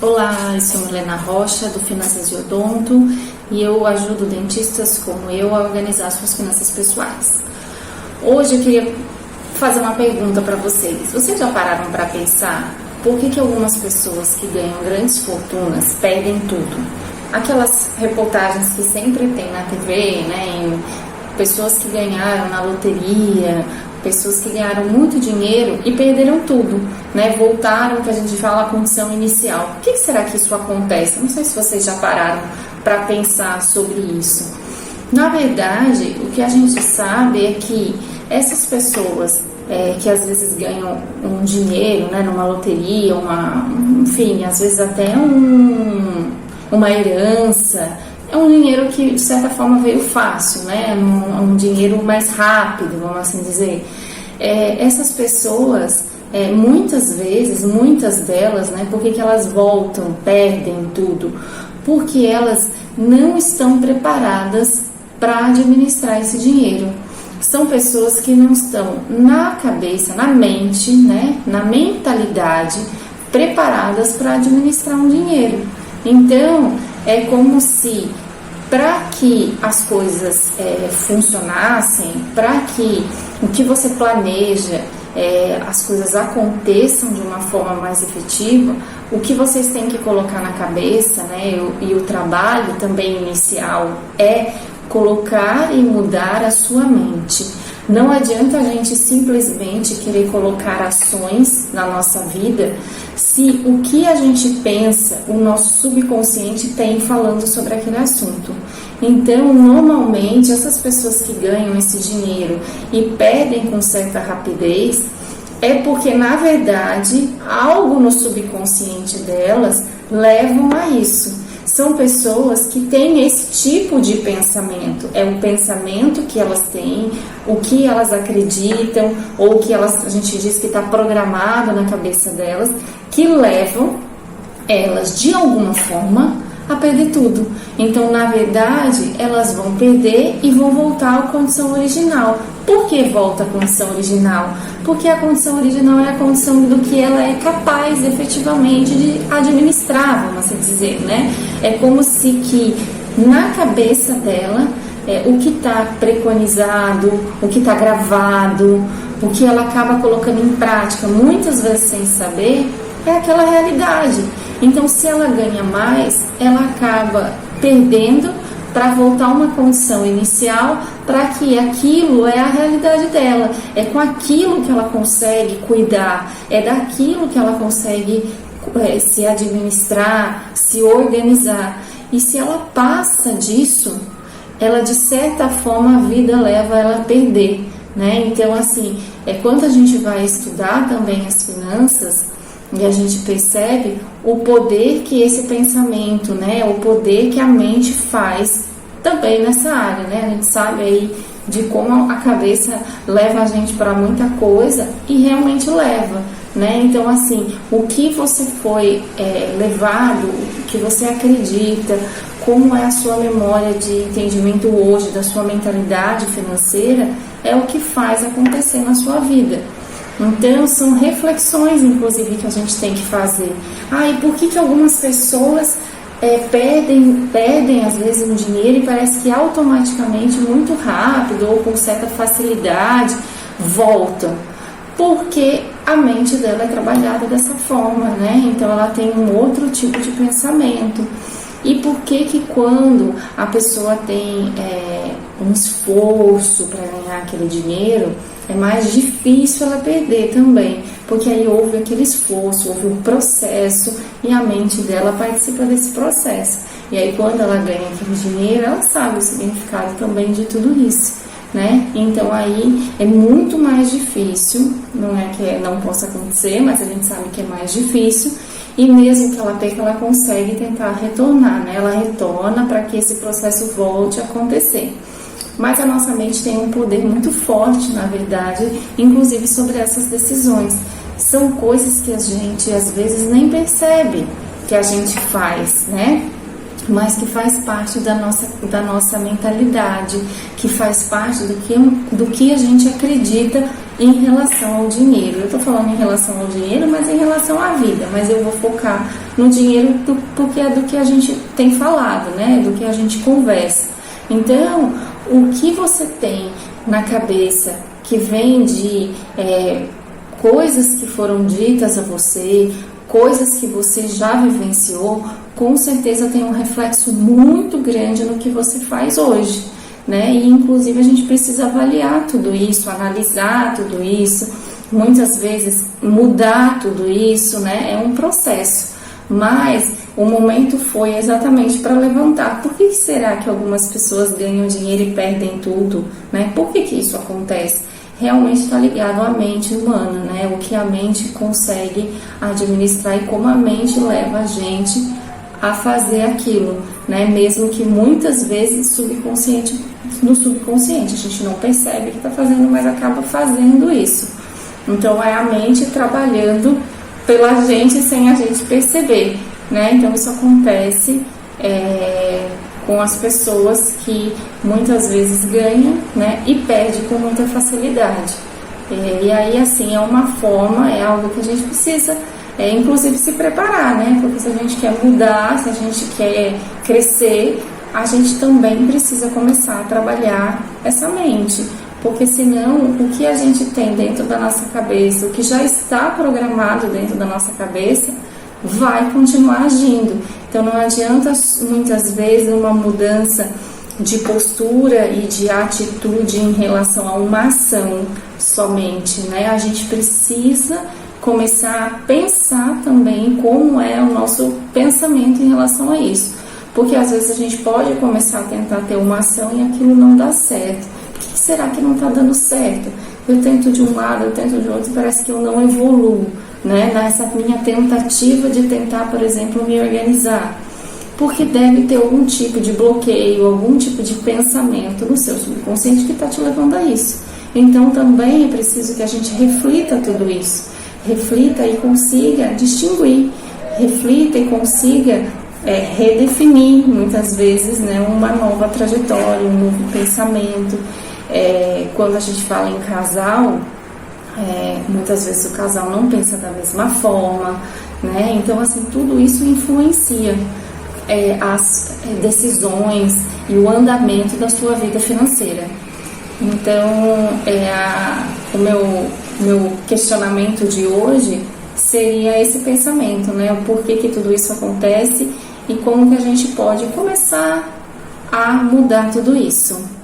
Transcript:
Olá, eu sou Milena Rocha, do Finanças de Odonto, e eu ajudo dentistas como eu a organizar suas finanças pessoais. Hoje eu queria fazer uma pergunta para vocês. Vocês já pararam para pensar por que algumas pessoas que ganham grandes fortunas perdem tudo? Aquelas reportagens que sempre tem na TV, né, em pessoas que ganharam na loteria, pessoas que ganharam muito dinheiro e perderam tudo, né? Voltaram, que a gente fala, à condição inicial. Por que será que isso acontece? Não sei se vocês já pararam para pensar sobre isso. Na verdade, o que a gente sabe é que essas pessoas que às vezes ganham um dinheiro, né, numa loteria, enfim, às vezes até uma herança, é um dinheiro que de certa forma veio fácil, né? Um dinheiro mais rápido, vamos assim dizer. Essas pessoas, muitas delas, né? Por que elas voltam, perdem tudo? Porque elas não estão preparadas para administrar esse dinheiro. São pessoas que não estão na cabeça, na mente, né? Na mentalidade, preparadas para administrar um dinheiro. Então, é como se, para que as coisas funcionassem, para que o que você planeja, as coisas aconteçam de uma forma mais efetiva, o que vocês têm que colocar na cabeça, né, e o trabalho também inicial é colocar e mudar a sua mente. Não adianta a gente simplesmente querer colocar ações na nossa vida se o que a gente pensa, o nosso subconsciente tem falando sobre aquele assunto. Então, normalmente, essas pessoas que ganham esse dinheiro e perdem com certa rapidez, é porque, na verdade, algo no subconsciente delas levam a isso. São pessoas que têm esse tipo de pensamento. É o pensamento que elas têm, o que elas acreditam, ou que a gente diz que está programado na cabeça delas, que levam elas, de alguma forma, a perder tudo. Então, na verdade, elas vão perder e vão voltar à condição original. Por que volta à condição original? Porque a condição original é a condição do que ela é capaz, efetivamente, de administrar, vamos assim dizer, né? É como se que, na cabeça dela, o que está preconizado, o que está gravado, o que ela acaba colocando em prática, muitas vezes sem saber, é aquela realidade. Então, se ela ganha mais, ela acaba perdendo para voltar a uma condição inicial, para que aquilo é a realidade dela, é com aquilo que ela consegue cuidar, é daquilo que ela consegue se administrar, se organizar. E se ela passa disso, ela, de certa forma, a vida leva ela a perder, né? Então, assim, quando a gente vai estudar também as finanças, e a gente percebe o poder que esse pensamento, né, o poder que a mente faz também nessa área, né? A gente sabe aí de como a cabeça leva a gente para muita coisa e realmente leva, né? Então, assim, o que você foi levado, o que você acredita, como é a sua memória de entendimento hoje, da sua mentalidade financeira, é o que faz acontecer na sua vida. Então, são reflexões, inclusive, que a gente tem que fazer. E por que algumas pessoas perdem, às vezes, um dinheiro e parece que automaticamente, muito rápido ou com certa facilidade, voltam? Porque a mente dela é trabalhada dessa forma, né? Então, ela tem um outro tipo de pensamento. E por que quando a pessoa tem um esforço para ganhar aquele dinheiro, é mais difícil ela perder também? Porque aí houve aquele esforço, houve um processo e a mente dela participa desse processo. E aí quando ela ganha aquele dinheiro, ela sabe o significado também de tudo isso, né? Então aí é muito mais difícil, não é que não possa acontecer, mas a gente sabe que é mais difícil. E mesmo que ela perca, ela consegue tentar retornar, né? Ela retorna para que esse processo volte a acontecer. Mas a nossa mente tem um poder muito forte, na verdade, inclusive sobre essas decisões. São coisas que a gente, às vezes, nem percebe que a gente faz, né? mas que faz parte da nossa mentalidade, que faz parte do que a gente acredita em relação ao dinheiro. Eu estou falando em relação ao dinheiro, mas em relação à vida, mas eu vou focar no dinheiro porque é do que a gente tem falado, né? Do que a gente conversa. Então, o que você tem na cabeça que vem de coisas que foram ditas a você, coisas que você já vivenciou, com certeza tem um reflexo muito grande no que você faz hoje, né? E inclusive a gente precisa avaliar tudo isso, analisar tudo isso, muitas vezes mudar tudo isso, né? É um processo, mas o momento foi exatamente para levantar. Por que será que algumas pessoas ganham dinheiro e perdem tudo, né? Por que isso acontece? Realmente está ligado à mente humana, né? O que a mente consegue administrar e como a mente leva a gente a fazer aquilo, né? Mesmo que muitas vezes no subconsciente a gente não percebe que está fazendo, mas acaba fazendo isso. Então é a mente trabalhando pela gente sem a gente perceber, né? Então isso acontece com as pessoas que muitas vezes ganham, né, e perde com muita facilidade. E aí, assim, é uma forma, é algo que a gente precisa, inclusive, se preparar, né? Porque se a gente quer mudar, se a gente quer crescer, a gente também precisa começar a trabalhar essa mente. Porque senão, o que a gente tem dentro da nossa cabeça, o que já está programado dentro da nossa cabeça, vai continuar agindo. Então não adianta muitas vezes uma mudança de postura e de atitude em relação a uma ação somente, né? A gente precisa começar a pensar também como é o nosso pensamento em relação a isso, porque às vezes a gente pode começar a tentar ter uma ação e aquilo não dá certo. Por que será que não está dando certo? Eu tento de um lado, eu tento de outro, parece que eu não evoluo, né? Nessa minha tentativa de tentar, por exemplo, me organizar, porque deve ter algum tipo de bloqueio, algum tipo de pensamento no seu subconsciente que está te levando a isso. Então também é preciso que a gente reflita tudo isso, reflita e consiga distinguir, reflita e consiga redefinir muitas vezes, né, uma nova trajetória, um novo pensamento. Quando a gente fala em casal, muitas vezes o casal não pensa da mesma forma, né? Então, assim, tudo isso influencia as decisões e o andamento da sua vida financeira. Então, o meu questionamento de hoje seria esse pensamento, né? O porquê que tudo isso acontece e como que a gente pode começar a mudar tudo isso.